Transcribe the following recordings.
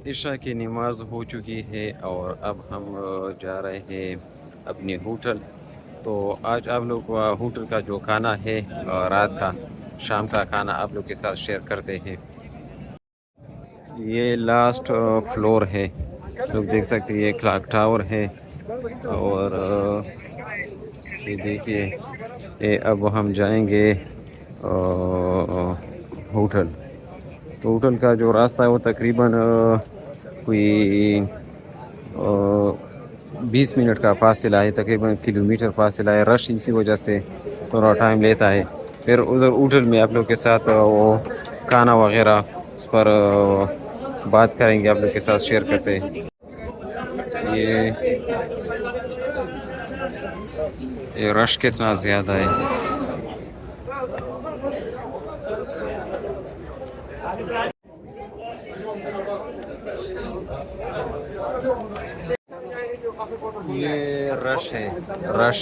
عشاء کی نماز ہو چکی ہے اور اب ہم جا رہے ہیں اپنے ہوٹل. تو آج آپ لوگ ہوٹل کا جو کھانا ہے رات کا شام کا کھانا آپ لوگ کے ساتھ شیئر کرتے ہیں. یہ لاسٹ فلور ہے، لوگ دیکھ سکتے ہیں. یہ کلاک ٹاور ہے اور یہ دیکھیے یہ اب ہم جائیں گے ہوٹل. تو ہوٹل کا جو راستہ ہے وہ تقریباً کوئی 20 منٹ کا فاصلہ ہے، تقریباً کلومیٹر فاصلہ ہے. رش اسی وجہ سے تھوڑا ٹائم لیتا ہے. پھر ادھر ہوٹل میں آپ لوگ کے ساتھ وہ کھانا وغیرہ اس پر بات کریں گے، آپ لوگ کے ساتھ شیئر کرتے ہیں. یہ رش کتنا زیادہ ہے. یہ رش ہے، رش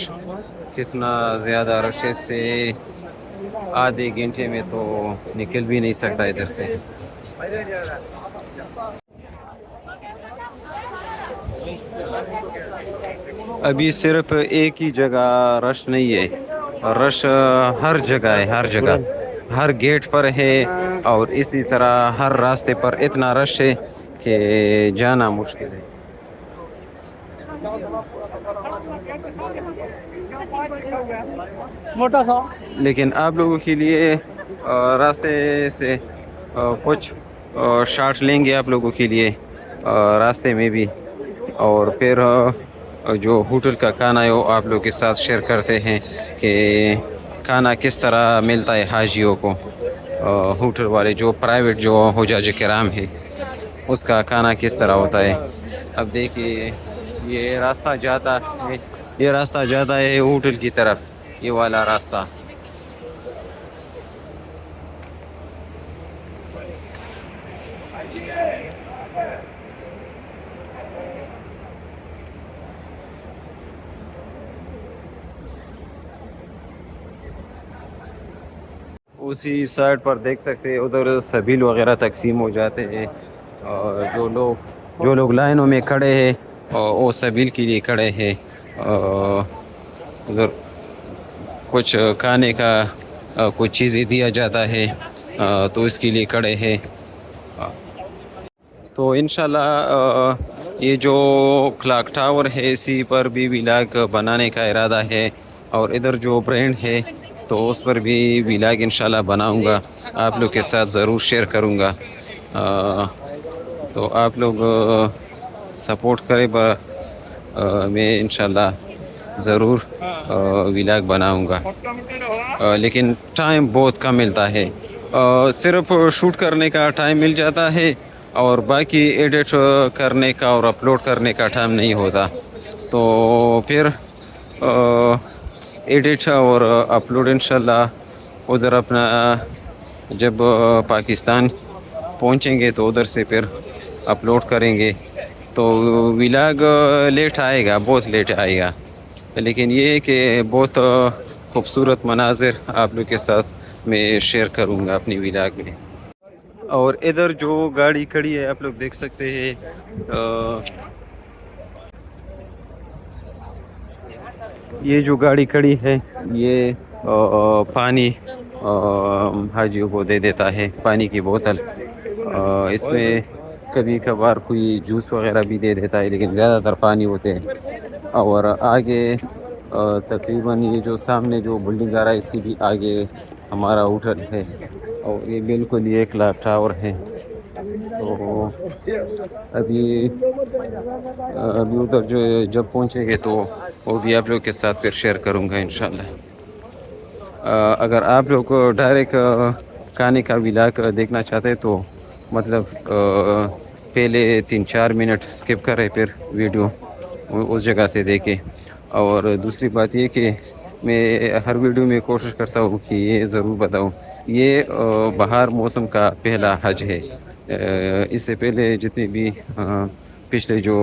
کتنا زیادہ رش ہے. سے آدھے گھنٹے میں تو نکل بھی نہیں سکتا ادھر سے. ابھی صرف ایک ہی جگہ رش نہیں ہے، رش ہر جگہ ہے، ہر جگہ، ہر گیٹ پر ہے. اور اسی طرح ہر راستے پر اتنا رش ہے کہ جانا مشکل ہے. لیکن آپ لوگوں کے لیے راستے سے کچھ شارٹ لیں گے آپ لوگوں کے لیے راستے میں بھی. اور پھر جو ہوٹل کا کھانا ہے وہ آپ لوگ کے ساتھ شیئر کرتے ہیں کہ کھانا کس طرح ملتا ہے حاجیوں کو. ہوٹل والے جو پرائیویٹ جو حجاج کرام ہے اس کا کھانا کس طرح ہوتا ہے. اب دیکھیے یہ راستہ جاتا ہے، یہ راستہ جاتا ہے ہوٹل کی طرف، یہ والا راستہ. اسی سائڈ پر دیکھ سکتے ہیں ادھر سبیل وغیرہ تقسیم ہو جاتے ہیں. اور جو لوگ لائنوں میں کھڑے ہیں وہ سبیل کے لیے کھڑے ہیں. ادھر کچھ کھانے کا کچھ چیزیں دیا جاتا ہے تو اس کے لیے کھڑے ہیں. تو انشاءاللہ یہ جو کلاک ٹاور ہے اسی پر بھی ولاگ بنانے کا ارادہ ہے. اور ادھر جو برینڈ ہے تو اس پر بھی ولاگ انشاءاللہ بناؤں گا، آپ لوگ کے ساتھ ضرور شیئر کروں گا. تو آپ لوگ سپورٹ کرے بس میں انشاءاللہ ضرور ولاگ بناؤں گا. لیکن ٹائم بہت کم ملتا ہے، صرف شوٹ کرنے کا ٹائم مل جاتا ہے اور باقی ایڈٹ کرنے کا اور اپلوڈ کرنے کا ٹائم نہیں ہوتا. تو پھر ایڈٹ اور اپلوڈ انشاءاللہ ادھر اپنا جب پاکستان پہنچیں گے تو ادھر سے پھر اپلوڈ کریں گے. تو ولاگ لیٹ آئے گا، بہت لیٹ آئے گا، لیکن یہ کہ بہت خوبصورت مناظر آپ لوگ کے ساتھ میں شیئر کروں گا اپنی ولاگ میں. اور ادھر جو گاڑی کھڑی ہے آپ لوگ دیکھ سکتے ہیں، یہ جو گاڑی کھڑی ہے یہ پانی حاجیوں کو دے دیتا ہے، پانی کی بوتل. اس میں کبھی کبھار کوئی جوس وغیرہ بھی دے دیتا ہے لیکن زیادہ تر پانی ہوتے ہیں. اور آگے تقریباً یہ جو سامنے جو بلڈنگ آ رہا ہے اسی بھی آگے ہمارا ہوٹل ہے. اور یہ بالکل یہ کلاک ٹاور ہے. تو ابھی ادھر جو جب پہنچیں گے تو وہ بھی آپ لوگ کے ساتھ پھر شیئر کروں گا انشاءاللہ. اگر آپ لوگ کو ڈائریکٹ کھانے کا ولاگ دیکھنا چاہتے ہیں تو مطلب پہلے 3-4 منٹ اسکپ کرے پھر ویڈیو اس جگہ سے دیکھے. اور دوسری بات یہ کہ میں ہر ویڈیو میں کوشش کرتا ہوں کہ یہ ضرور بتاؤں یہ بہار موسم کا پہلا حج ہے. اس سے پہلے جتنے بھی پچھلے جو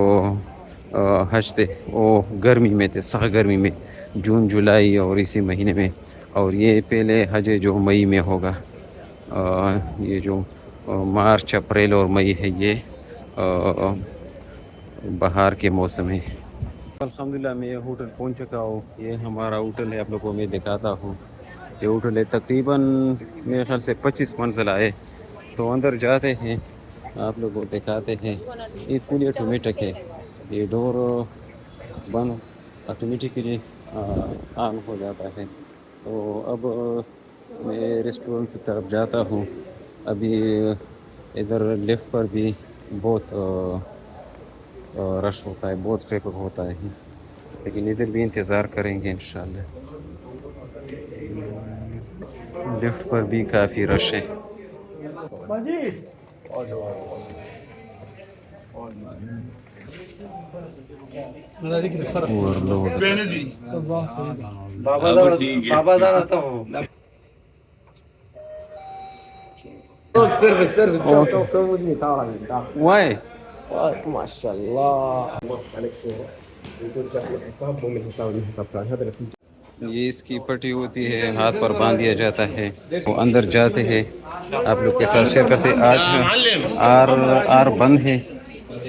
حج تھے وہ گرمی میں تھے، سخت گرمی میں، جون جولائی اور اسی مہینے میں. اور یہ پہلے حج جو مئی میں ہوگا. یہ جو مارچ اپریل اور مئی ہے یہ بہار کے موسم ہے. الحمدللہ میں ہوٹل پہنچ چکا ہوں. یہ ہمارا ہوٹل ہے, آپ لوگوں کو میں دکھاتا ہوں. یہ ہوٹل ہے تقریباً میرے خیال سے 25 منزلہ ہے. تو اندر جاتے ہیں, آپ لوگوں کو دکھاتے ہیں. یہ فلی آٹومیٹک ہے. یہ ڈور بند آٹومیٹکلی آن ہو جاتا ہے. تو اب میں ریسٹورنٹ کی طرف جاتا ہوں. ابھی ادھر لیفٹ پر بھی بہت رش ہوتا ہے, بہت ٹریفک ہوتا ہے, لیکن ادھر بھی انتظار کریں گے انشاءاللہ. لیفٹ پر بھی کافی رش ہے. سيرفيس تعال Why? ما شاء الله عليك صورة يقول جاء من حساب ومن حساب من حساب ثاني هذا اللي یہ اس کی پٹی ہوتی ہے, ہاتھ پر باندھ دیا جاتا ہے. وہ اندر جاتے ہیں, آپ لوگ کے ساتھ شیئر کرتے. آج آر بند ہے,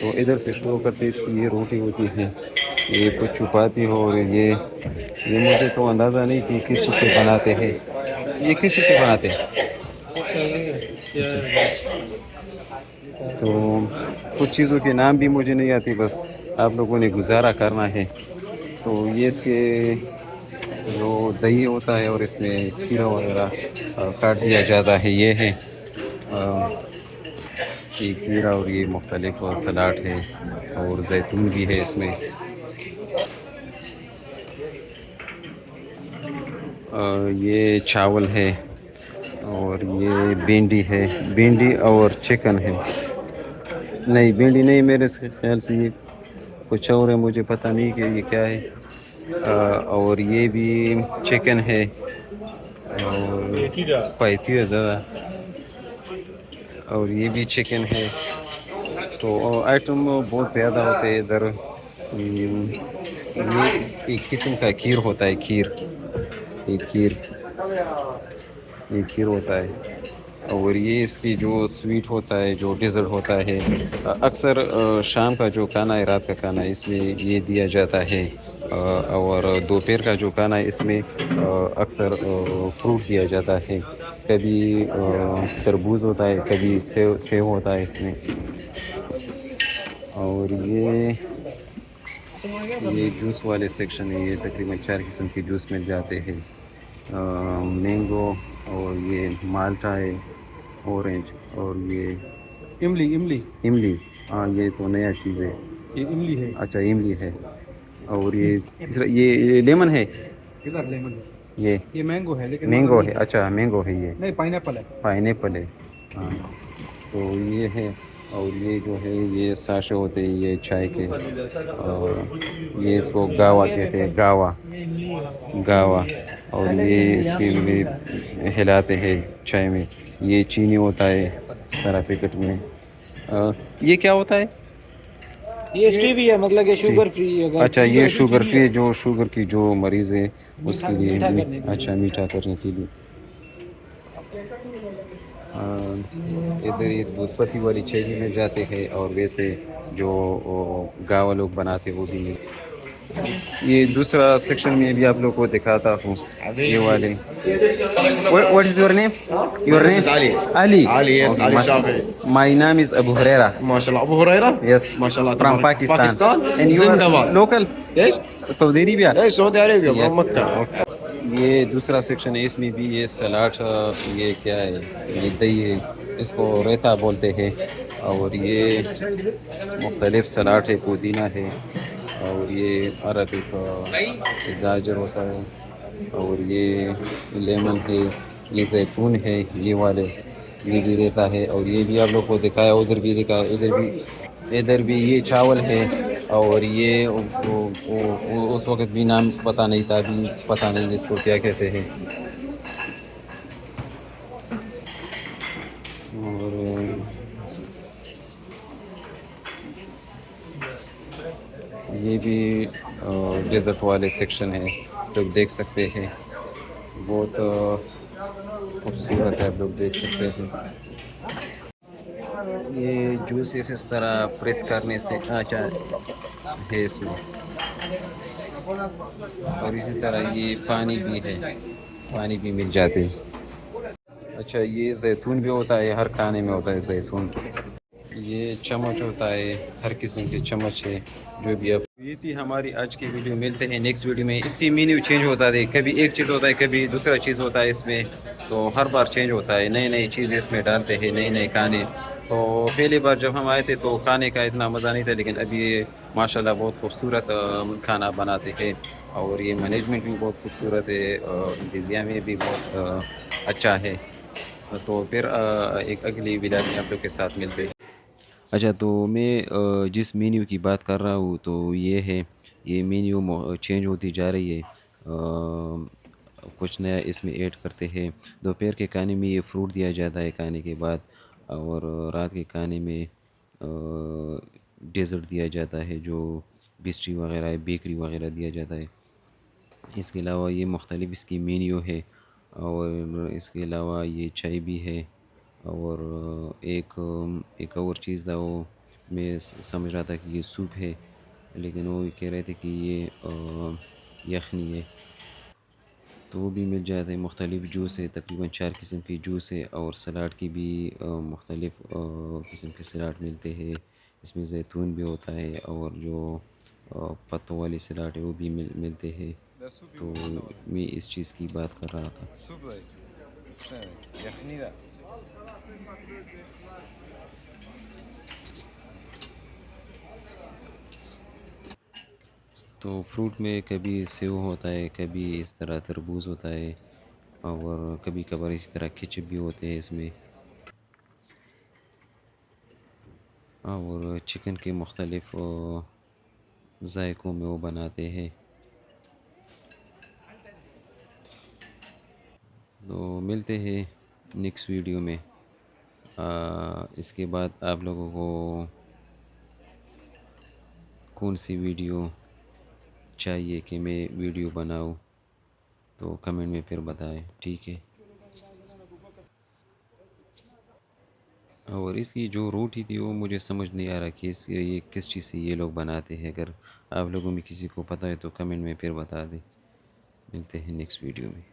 تو ادھر سے شروع کرتے. اس کی یہ روٹی ہوتی ہے, یہ کچھ چھپاتی ہو. اور یہ مجھے تو اندازہ نہیں کہ کس چیز سے بناتے ہیں. یہ کس چیز سے بناتے ہیں؟ تو کچھ چیزوں کے نام بھی مجھے نہیں آتی, بس آپ لوگوں نے گزارا کرنا ہے. تو یہ اس کے جو دہی ہوتا ہے اور اس میں کھیرا وغیرہ کاٹ دیا جاتا ہے. یہ ہے یہ کھیرا, اور یہ مختلف سلاڈ ہے, اور زیتون بھی ہے اس میں. یہ چاول ہے, اور یہ بھنڈی ہے. بھنڈی اور چکن ہے. نہیں بھنڈی نہیں, میرے خیال سے یہ کچھ اور ہے, مجھے پتہ نہیں کہ یہ کیا ہے. اور یہ بھی چکن ہے, اور پائتی ہے ذرا, اور یہ بھی چکن ہے. تو آئٹم بہت زیادہ ہوتے ہیں ادھر. یہ ایک قسم کا کھیر ہوتا ہے, کھیر, یہ کھیر ہوتا ہے. اور یہ اس کی جو سویٹ ہوتا ہے, جو ڈیزرٹ ہوتا ہے, اکثر شام کا جو کھانا ہے, رات کا کھانا ہے, اس میں یہ دیا جاتا ہے. اور دوپہر کا جو کھانا ہے, اس میں اکثر فروٹ دیا جاتا ہے. کبھی تربوز ہوتا ہے, کبھی سیب ہوتا ہے اس میں. اور یہ جوس والے سیکشن ہے. یہ تقریباً 4 قسم کے جوس مل جاتے ہیں. مینگو, اور یہ مالٹا ہے, اورنج, اور یہ املی. ہاں یہ تو نیا چیز ہے, یہ املی ہے. اچھا املی ہے. اور یہ لیمن ہے. یہ مینگو ہے, لیکن مینگو ہے. اچھا مینگو ہے, یہ نہیں پائنیپل ہے. ہاں تو یہ ہے. اور یہ جو ہے یہ ساشے ہوتے ہیں یہ چائے کے, اور یہ اس کو گاوا کہتے ہیں, گاوا. اور یہ اس کی میں ہلاتے ہیں چائے میں. یہ چینی ہوتا ہے اس طرح پیکٹ میں. یہ کیا ہوتا ہے؟ یہ اسٹیوی ہے, مطلب کہ شوگر فری. اچھا یہ شوگر فری, جو شوگر کی جو مریض ہے اس کے لیے. اچھا میٹھا کرنے کے لیے. ادھر یہ دودھ پتی والی چائے بھی مل جاتے ہیں, اور ویسے جو گاوا لوگ بناتے وہ بھی مل. یہ دوسرا سیکشن میں بھی آپ لوگ کو دکھاتا ہوں. یہ والے What is your name? Your name is Ali. Ali. Ali, yes, Okay, Ali Shafi. my name is Abu Huraira. ما شاء الله ابو هريره Yes, ما شاء الله from تبارك. Pakistan. And you are زندباد. local? ايش؟ Saudi Arabia. اي سعودي عربيه Yeah. من مكه. یہ دوسرا سیکشن ہے, اس میں بھی یہ سلاڈ, یہ کیا ہے, یہ دہی ہے, اس کو ریتا بولتے ہیں. اور یہ مختلف سلاڈ ہے, پودینہ ہے, اور یہ عربک گاجر ہوتا ہے, اور یہ لیمن ہے, یہ زیتون ہے, یہ والے یہ بھی رہتا ہے. اور یہ بھی آپ لوگ کو دکھایا, ادھر بھی دکھایا, ادھر بھی یہ چاول ہے. اور یہ اس وقت بھی نام پتہ نہیں تھا, ابھی پتہ نہیں اس کو کیا کہتے ہیں. اور یہ بھی ڈیزرٹ والے سیکشن ہیں, لوگ دیکھ سکتے ہیں. بہت خوبصورت ہے, آپ لوگ دیکھ سکتے ہیں. یہ جوس اس طرح پریس کرنے سے اچھا ہے اس میں، اور اسی طرح یہ پانی بھی ہے، پانی بھی مل جاتے ہیں۔ اچھا یہ زیتون بھی ہوتا ہے، ہر کھانے میں ہوتا ہے زیتون۔ یہ چمچ ہوتا ہے، ہر قسم کے چمچ ہے، جو بھی اب یہ تھی ہماری آج کی ویڈیو۔ ملتے ہیں نیکسٹ ویڈیو میں۔ اس کی مینیو چینج ہوتا ہے، کبھی ایک چیز ہوتا ہے، کبھی دوسرا چیز ہوتا ہے اس میں، تو ہر بار چینج ہوتا ہے، نئی نئی چیزیں اس میں ڈالتے ہیں، نئے نئے کھانے۔ تو پہلی بار جب ہم آئے تھے تو کھانے کا اتنا مزہ نہیں تھا، لیکن ابھی ماشاءاللہ بہت خوبصورت کھانا بناتے ہیں، اور یہ مینجمنٹ بھی بہت خوبصورت ہے، انتظامیہ بھی بہت اچھا ہے۔ تو پھر ایک اگلی ویڈیو میں آپ لوگ کے ساتھ ملتے ہیں۔ اچھا تو میں جس مینیو کی بات کر رہا ہوں تو یہ ہے، یہ مینیو چینج ہوتی جا رہی ہے، کچھ نیا اس میں ایڈ کرتے ہیں۔ دوپہر کے کھانے میں یہ فروٹ دیا جاتا ہے کھانے کے بعد، اور رات کے کھانے میں ڈیزرٹ دیا جاتا ہے، جو بسٹری وغیرہ ہے، بیکری وغیرہ دیا جاتا ہے۔ اس کے علاوہ یہ مختلف اس کی مینیو ہے، اور اس کے علاوہ یہ چائے بھی ہے، اور ایک اور چیز تھا، وہ میں سمجھ رہا تھا کہ یہ سوپ ہے، لیکن وہ کہہ رہے تھے کہ یہ یخنی ہے۔ تو وہ بھی مل جاتا ہے۔ مختلف جوس ہے، تقریباً 4 قسم کی جوس ہے، اور سلاڈ کی بھی مختلف قسم کے سلاڈ ملتے ہیں۔ اس میں زیتون بھی ہوتا ہے، اور جو پتوں والی سلاڈ ہے وہ بھی ملتے ہیں۔ تو میں اس چیز کی بات کر رہا تھا۔ تو فروٹ میں کبھی سیو ہوتا ہے، کبھی اس طرح تربوز ہوتا ہے، اور کبھی کبھار اسی طرح کیچپ بھی ہوتے ہیں اس میں، اور چکن کے مختلف ذائقوں میں وہ بناتے ہیں۔ تو ملتے ہیں نیکسٹ ویڈیو میں۔ اس کے بعد آپ لوگوں کو کون سی ویڈیو چاہیے کہ میں ویڈیو بناؤں، تو کمنٹ میں پھر بتائیں، ٹھیک ہے؟ اور اس کی جو روٹی تھی وہ مجھے سمجھ نہیں آ رہا کہ یہ کس چیز سے یہ لوگ بناتے ہیں۔ اگر آپ لوگوں میں کسی کو پتہ ہے تو کمنٹ میں پھر بتا دیں۔ ملتے ہیں نیکسٹ ویڈیو میں۔